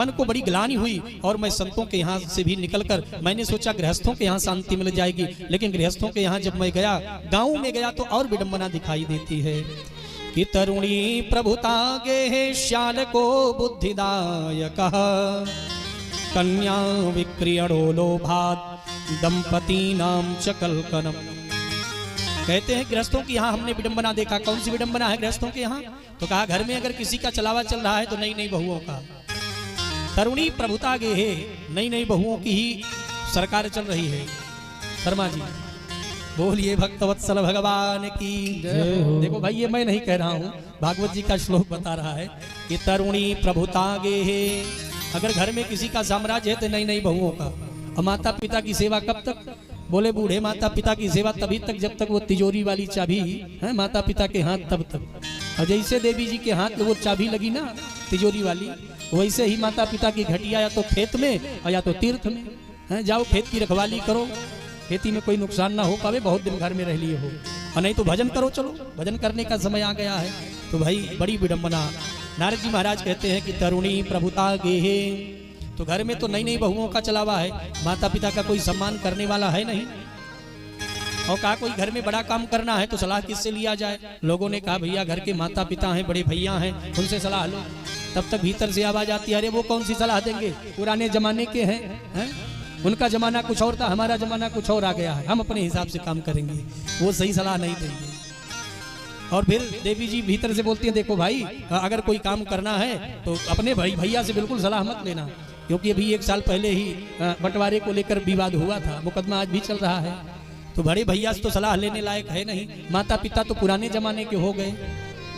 मन को बड़ी ग्लानि हुई और मैं संतों के यहाँ से भी निकलकर मैंने सोचा गृहस्थों के यहाँ शांति मिल जाएगी, लेकिन गृहस्थों के यहाँ जब मैं गया, गांव में गया तो और विडंबना दिखाई देती है कि तरुणी प्रभुता गे श्याल को बुद्धिदायक कन्या विक्रियणो लोभात दंपति नाम चकलकनम। कहते हैं गृहस्थों की यहाँ हमने विडंबना देखा। कौन सी विडंबना है गृहस्थों के यहाँ? तो कहा घर में अगर किसी का चलावा चल रहा है तो नई नई बहुओं का, तरुणी प्रभुता गे है, नई नई बहुओं की ही सरकार चल रही है। शर्मा जी बोलिए भक्तवत्सल भगवान की। देखो भाई ये मैं नहीं कह रहा हूँ, भागवत जी का श्लोक बता रहा है कि तरुणी प्रभुता गे है। अगर घर में किसी का साम्राज्य है तो नई नई बहुओं का। और माता पिता की सेवा कब तक? बोले बूढ़े माता पिता की सेवा तभी तक जब तक वो तिजोरी वाली चाबी है माता पिता के हाथ तब तक। और जैसे देवी जी के हाथ में वो चाबी लगी ना तिजोरी वाली, वैसे ही माता पिता की घटिया या तो खेत में और या तो तीर्थ में है। जाओ खेत की रखवाली करो, खेती में कोई नुकसान ना हो पावे, बहुत दिन घर में रह लिए हो। और नहीं तो भजन करो, चलो भजन करने का समय आ गया है। तो भाई बड़ी विडंबना। नारद जी महाराज कहते हैं कि तरुणी प्रभुता गेहे। तो घर में तो नई नई बहुओं का चलावा है, माता पिता का कोई सम्मान करने वाला है नहीं। और कहा कोई घर में बड़ा काम करना है तो सलाह किससे लिया जाए? लोगों ने कहा भैया घर के माता पिता हैं, बड़े भैया हैं, उनसे सलाह लो। तब तक भीतर से आवाज आती है अरे वो कौन सी सलाह देंगे, पुराने जमाने के हैं, उनका जमाना कुछ और था, हमारा जमाना कुछ और आ गया है, हम अपने हिसाब से काम करेंगे, वो सही सलाह नहीं देंगे। और फिर देवी जी भीतर से बोलती है देखो भाई अगर कोई काम करना है तो अपने भैया से बिल्कुल सलाह मत लेना, क्योंकि अभी 1 साल पहले ही बंटवारे को लेकर विवाद हुआ था, मुकदमा आज भी चल रहा है। तो बड़े भैया से तो सलाह लेने लायक है नहीं, माता पिता तो पुराने जमाने के हो गए,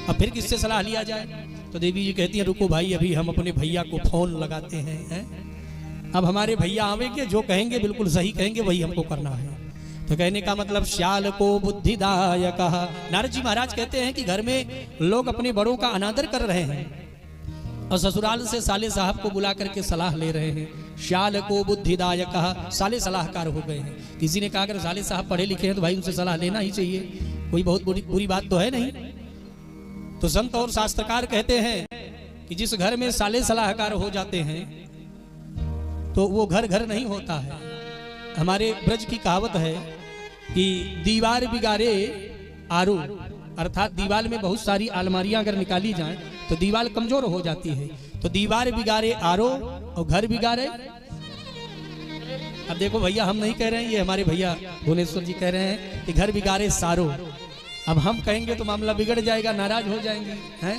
अब फिर किससे सलाह लिया जाए? तो देवी जी कहती है रुको भाई अभी हम अपने भैया को फोन लगाते हैं। अब हमारे भैया आवेंगे, जो कहेंगे बिल्कुल सही कहेंगे, वही हमको करना है। तो कहने का मतलब श्याल को बुद्धिदायक। नारद जी महाराज कहते हैं कि घर में लोग अपने बड़ों का अनादर कर रहे हैं और ससुराल से साले साहब को बुला करके सलाह ले रहे हैं। श्याल को बुद्धिदायक, साले सलाहकार हो गए हैं। किसी ने कहा अगर साले साहब पढ़े लिखे हैं तो भाई उनसे सलाह लेना ही चाहिए, कोई बहुत बुरी बात तो है नहीं। तो संत और शास्त्रकार कहते हैं कि जिस घर में साले सलाहकार हो जाते हैं तो वो घर घर नहीं होता है। हमारे ब्रज की कहावत है कि दीवार बिगाड़े आरू, अर्थात दीवार में बहुत सारी अलमारियां अगर निकाली जाएं तो दीवार कमजोर हो जाती है। तो दीवार बिगाड़े आरो और घर बिगाड़े। अब देखो भैया हम नहीं कह रहे हैं, ये हमारे भैया भुवनेश्वर जी कह रहे हैं कि घर बिगाड़े सारो। अब हम कहेंगे तो मामला बिगड़ जाएगा, नाराज हो जाएंगे हैं।